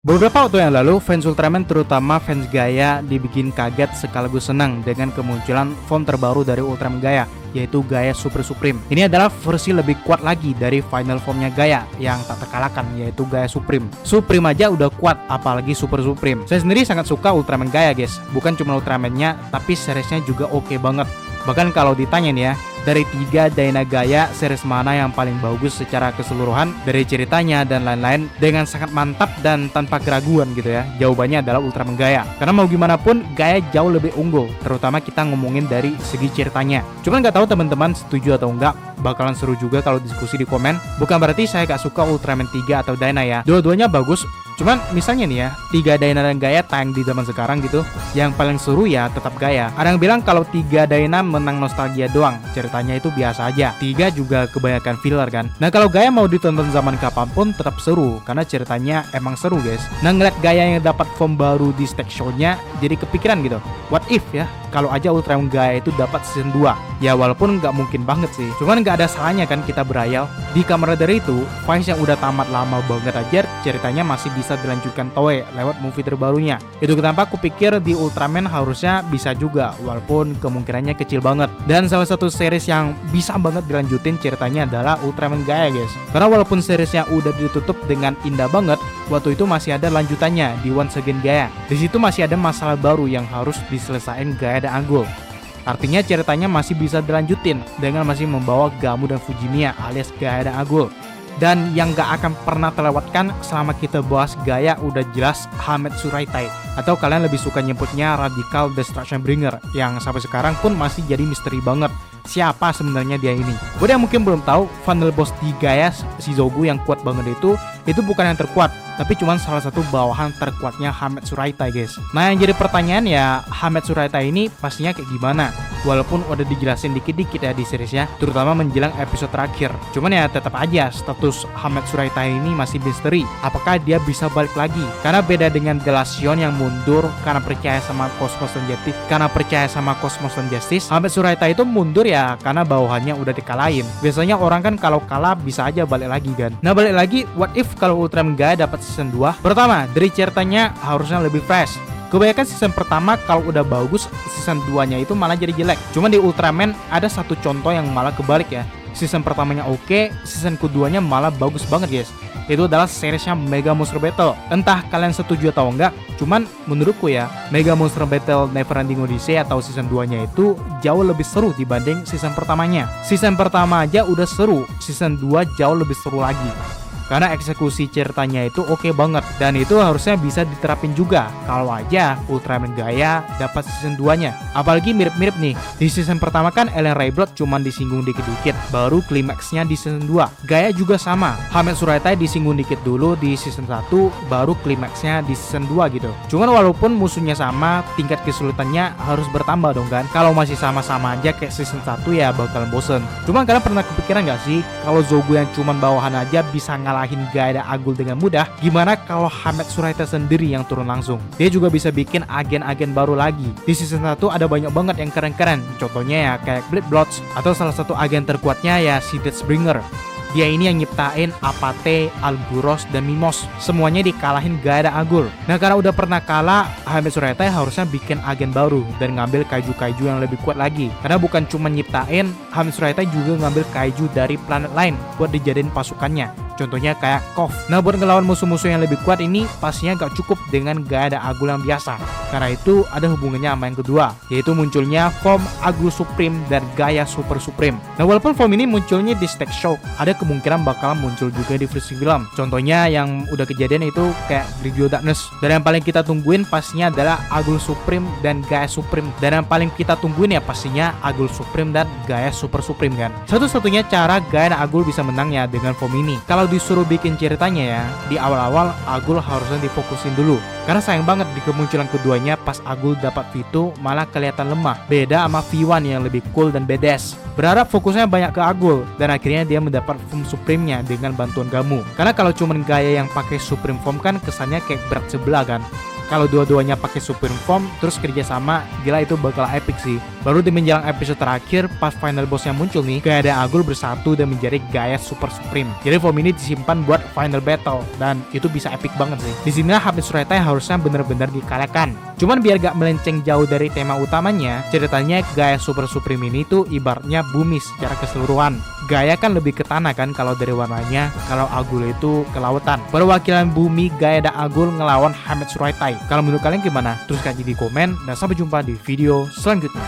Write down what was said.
Beberapa waktu yang lalu, fans Ultraman terutama fans Gaia dibikin kaget sekaligus senang dengan kemunculan form terbaru dari Ultraman Gaia, yaitu Gaia Super Supreme. Ini adalah versi lebih kuat lagi dari final formnya Gaia yang tak terkalahkan, yaitu Gaia Supreme. Supreme aja udah kuat, apalagi Super Supreme. Saya sendiri sangat suka Ultraman Gaia guys, bukan cuma Ultraman-nya, tapi seriesnya juga oke banget. Bahkan kalau ditanya nih ya, dari 3 Dyna Gaia, series mana yang paling bagus secara keseluruhan dari ceritanya dan lain-lain dengan sangat mantap dan tanpa keraguan gitu ya, jawabannya adalah Ultraman Gaia. Karena mau gimana pun Gaia jauh lebih unggul, terutama kita ngomongin dari segi ceritanya. Cuman nggak tahu teman-teman setuju atau enggak, bakalan seru juga kalau diskusi di komen. Bukan berarti saya gak suka Ultraman 3 atau Dyna ya, dua-duanya bagus. Cuman misalnya nih ya, 3 Dyna dan Gaia tayang di zaman sekarang gitu, yang paling seru ya tetap Gaia. Ada yang bilang kalau 3 Dyna menang nostalgia doang, ceritanya itu biasa aja. 3 juga kebanyakan filler kan. Nah kalau Gaia mau ditonton zaman kapanpun tetap seru, karena ceritanya emang seru guys. Nah ngeliat Gaia yang dapat form baru di stage show-nya, jadi kepikiran gitu, what if ya, kalau aja Ultraman Gaia itu dapat season 2. Ya walaupun nggak mungkin banget sih, cuman nggak ada salahnya kan kita berayal. Di Kamen Rider itu, Vice yang udah tamat lama banget aja, ceritanya masih bisa dilanjutkan Toei lewat movie terbarunya. Itu kenapa aku pikir di Ultraman harusnya bisa juga, walaupun kemungkinannya kecil banget. Dan salah satu series yang bisa banget dilanjutin ceritanya adalah Ultraman Gaia guys. Karena walaupun seriesnya udah ditutup dengan indah banget, waktu itu masih ada lanjutannya di Once Again Gaia. Di situ masih ada masalah baru yang harus diselesain Gaia dan Agul. Artinya ceritanya masih bisa dilanjutin dengan masih membawa Gamu dan Fujimiya alias Gaia dan Agul. Dan yang gak akan pernah terlewatkan selama kita bahas Gaia udah jelas Hametsu Raitai, atau kalian lebih suka nyebutnya Radical Destruction Bringer, yang sampai sekarang pun masih jadi misteri banget siapa sebenarnya dia ini. Buat yang mungkin belum tahu, final boss di Gaia, si Zogu yang kuat banget itu bukan yang terkuat, tapi cuma salah satu bawahan terkuatnya Hametsu Raitai guys. Nah yang jadi pertanyaan ya, Hametsu Raitai ini pastinya kayak gimana? Walaupun udah dijelasin dikit-dikit ya di seriesnya, terutama menjelang episode terakhir. Cuman ya tetap aja status Hametsu Raitai ini masih misteri. Apakah dia bisa balik lagi? Karena beda dengan Glaceon yang mundur karena percaya sama Cosmos dan Justice, Hametsu Raitai itu mundur ya karena bawahannya udah dikalahin. Biasanya orang kan kalau kalah bisa aja balik lagi kan. Nah balik lagi, what if kalau Ultraman Gaia dapat season 2? Pertama, dari ceritanya harusnya lebih fresh. Kebanyakan season pertama kalau udah bagus, season 2-nya itu malah jadi jelek. Cuman di Ultraman ada satu contoh yang malah kebalik ya. Season pertamanya oke, season keduanya malah bagus banget guys. Itu adalah seriesnya Mega Monster Battle. Entah kalian setuju atau enggak, cuman menurutku ya, Mega Monster Battle Neverending Odyssey atau season 2-nya itu jauh lebih seru dibanding season pertamanya. Season pertama aja udah seru, season 2 jauh lebih seru lagi. Karena eksekusi ceritanya itu oke banget, dan itu harusnya bisa diterapin juga kalau aja Ultraman Gaia dapat season 2-nya. Apalagi mirip-mirip nih, di season pertama kan Ellen Rayblood cuman disinggung dikit-dikit, baru klimaksnya di season 2. Gaia juga sama, Hametsu Raitai disinggung dikit dulu di season 1, baru klimaksnya di season 2 gitu. Cuman walaupun musuhnya sama, tingkat kesulitannya harus bertambah dong kan. Kalau masih sama-sama aja kayak season 1 ya bakalan bosen. Cuman kalian pernah kepikiran gak sih, kalau Zogu yang cuman bawahan aja bisa ngalahin Gaia dan Agul dengan mudah, gimana kalau Hametsu Raitai sendiri yang turun langsung? Dia juga bisa bikin agen-agen baru lagi. Di season 1 ada banyak banget yang keren-keren, contohnya ya kayak Bleed Bloods, atau salah satu agen terkuatnya ya si Deathbringer. Dia ini yang nyiptain Apate, Alburos, dan Mimos. Semuanya dikalahin Gaia dan Agul. Nah karena udah pernah kalah, Hametsu Raitai harusnya bikin agen baru dan ngambil kaiju-kaiju yang lebih kuat lagi. Karena bukan cuma nyiptain, Hametsu Raitai juga ngambil kaiju dari planet lain buat dijadiin pasukannya. Contohnya kayak Kof. Nah buat ngelawan musuh-musuh yang lebih kuat ini pastinya gak cukup dengan Gaia dan Agul yang biasa. Karena itu ada hubungannya sama yang kedua, yaitu munculnya form Agul Supreme dan Gaia Super Supreme. Nah walaupun form ini munculnya di stage show, ada kemungkinan bakalan muncul juga di versi film. Contohnya yang udah kejadian itu kayak Grigio Darkness. Dan yang paling kita tungguin pastinya adalah Agul Supreme dan Gaia Supreme. Dan yang paling kita tungguin ya pastinya Agul Supreme dan Gaia Super Supreme kan. Satu-satunya cara Gaia dan Agul bisa menang ya dengan form ini. Kalau disuruh bikin ceritanya ya, di awal-awal Agul harusnya difokusin dulu. Karena sayang banget di kemunculan keduanya pas Agul dapat Vito malah kelihatan lemah. Beda sama V1 yang lebih cool dan badass. Berharap fokusnya banyak ke Agul, dan akhirnya dia mendapat form Supreme-nya dengan bantuan Gamu. Karena kalau cuman Gaia yang pakai Supreme form kan kesannya kayak berat sebelah kan. Kalau dua-duanya pakai Supreme Form terus kerja sama, gila itu bakal epic sih. Baru di menjelang episode terakhir, pas final bossnya muncul nih, Gaia dan Agul bersatu dan menjadi Gaia Super Supreme. Jadi form ini disimpan buat final battle dan itu bisa epic banget sih. Di sini Hamid Suraitai harusnya benar-benar dikalahkan. Cuman biar gak melenceng jauh dari tema utamanya, ceritanya Gaia Super Supreme ini tuh ibaratnya bumi secara keseluruhan. Gaia kan lebih ke tanah kan kalau dari warnanya, kalau Agul itu ke lautan. Perwakilan bumi Gaia dan Agul ngelawan Hamid Suraitai. Kalau menurut kalian gimana? Tulis aja di komen dan sampai jumpa di video selanjutnya.